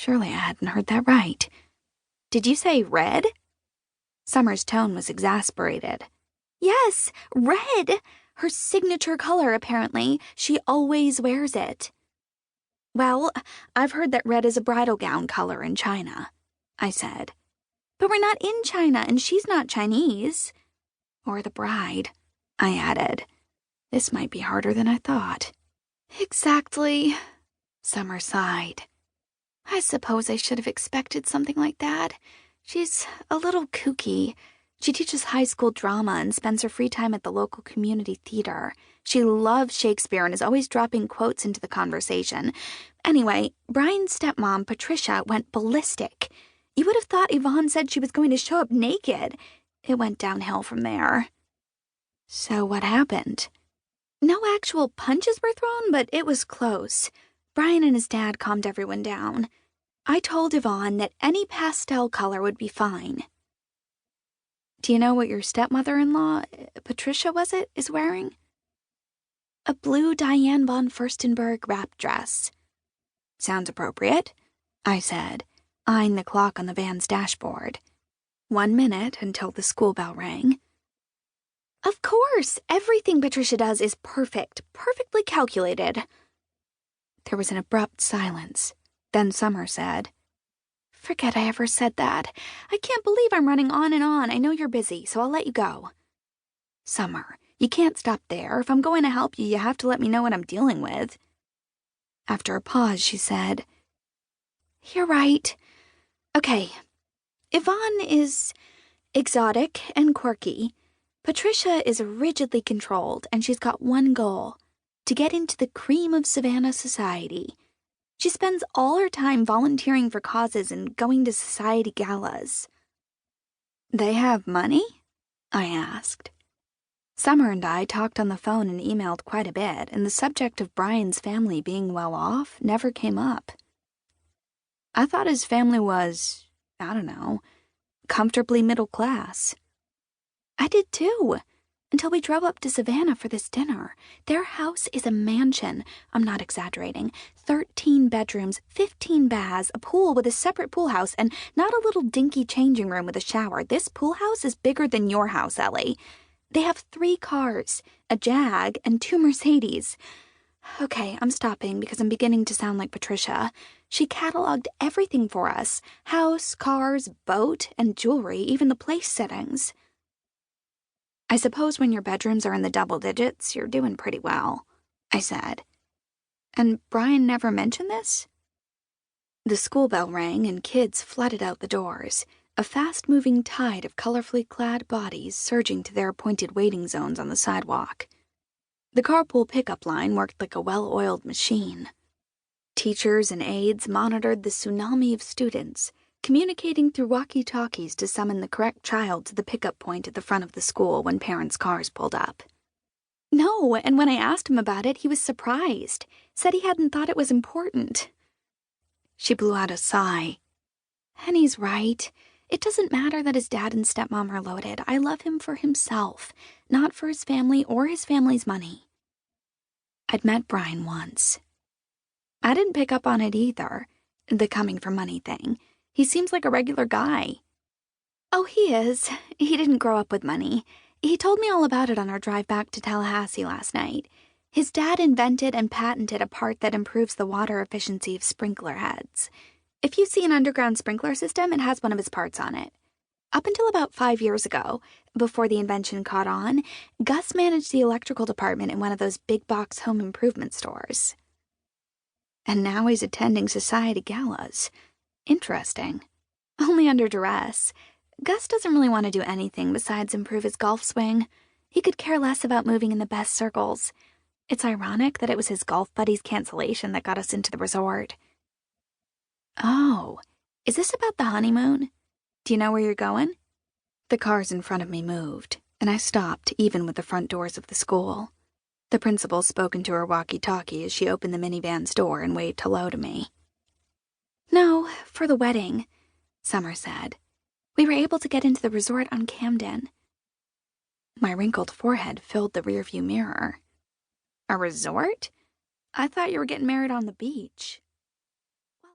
Surely I hadn't heard that right. Did you say red? Summer's tone was exasperated. Yes, red! Her signature color, apparently. She always wears it. Well, I've heard that red is a bridal gown color in China, I said. But we're not in China, and she's not Chinese. Or the bride, I added. This might be harder than I thought. Exactly, Summer sighed. I suppose I should have expected something like that. She's a little kooky. She teaches high school drama and spends her free time at the local community theater. She loves Shakespeare and is always dropping quotes into the conversation. Anyway, Brian's stepmom, Patricia, went ballistic. You would have thought Yvonne said she was going to show up naked. It went downhill from there. So what happened? No actual punches were thrown, but it was close. Brian and his dad calmed everyone down. I told Yvonne that any pastel color would be fine. Do you know what your stepmother-in-law, Patricia was it, is wearing? A blue Diane von Furstenberg wrap dress. Sounds appropriate, I said, eyeing the clock on the van's dashboard. 1 minute until the school bell rang. Of course, everything Patricia does is perfect, perfectly calculated. There was an abrupt silence. Then Summer said, Forget I ever said that. I can't believe I'm running on and on. I know you're busy, so I'll let you go. Summer, you can't stop there. If I'm going to help you, you have to let me know what I'm dealing with. After a pause, she said, You're right. Okay. Yvonne is exotic and quirky. Patricia is rigidly controlled, and she's got one goal, to get into the cream of Savannah society. She spends all her time volunteering for causes and going to society galas. They have money? I asked. Summer and I talked on the phone and emailed quite a bit, and the subject of Brian's family being well off never came up. I thought his family was, I don't know, comfortably middle class. I did too, until we drove up to Savannah for this dinner. Their house is a mansion, I'm not exaggerating. 13 bedrooms, 15 baths, a pool with a separate pool house, and not a little dinky changing room with a shower. This pool house is bigger than your house, Ellie. They have 3 cars, a Jag, and 2 Mercedes. Okay, I'm stopping because I'm beginning to sound like Patricia. She cataloged everything for us. House, cars, boat, and jewelry, even the place settings. I suppose when your bedrooms are in the double digits, you're doing pretty well, I said. And Brian never mentioned this? The school bell rang and kids flooded out the doors, a fast-moving tide of colorfully clad bodies surging to their appointed waiting zones on the sidewalk. The carpool pickup line worked like a well-oiled machine. Teachers and aides monitored the tsunami of students, communicating through walkie-talkies to summon the correct child to the pickup point at the front of the school when parents' cars pulled up. No, and when I asked him about it, he was surprised, said he hadn't thought it was important. She blew out a sigh. And he's right. It doesn't matter that his dad and stepmom are loaded. I love him for himself, not for his family or his family's money. I'd met Brian once. I didn't pick up on it either, the coming for money thing. He seems like a regular guy. Oh, he is. He didn't grow up with money. He told me all about it on our drive back to Tallahassee last night. His dad invented and patented a part that improves the water efficiency of sprinkler heads. If you see an underground sprinkler system, it has one of his parts on it. Up until about 5 years ago, before the invention caught on, Gus managed the electrical department in one of those big box home improvement stores. And now he's attending society galas. Interesting. Only under duress. Gus doesn't really want to do anything besides improve his golf swing. He could care less about moving in the best circles. It's ironic that it was his golf buddy's cancellation that got us into the resort. Oh, is this about the honeymoon? Do you know where you're going? The cars in front of me moved, and I stopped even with the front doors of the school. The principal spoke into her walkie-talkie as she opened the minivan's door and waved hello to me. No, for the wedding, Summer said. We were able to get into the resort on Camden. My wrinkled forehead filled the rearview mirror. A resort? I thought you were getting married on the beach.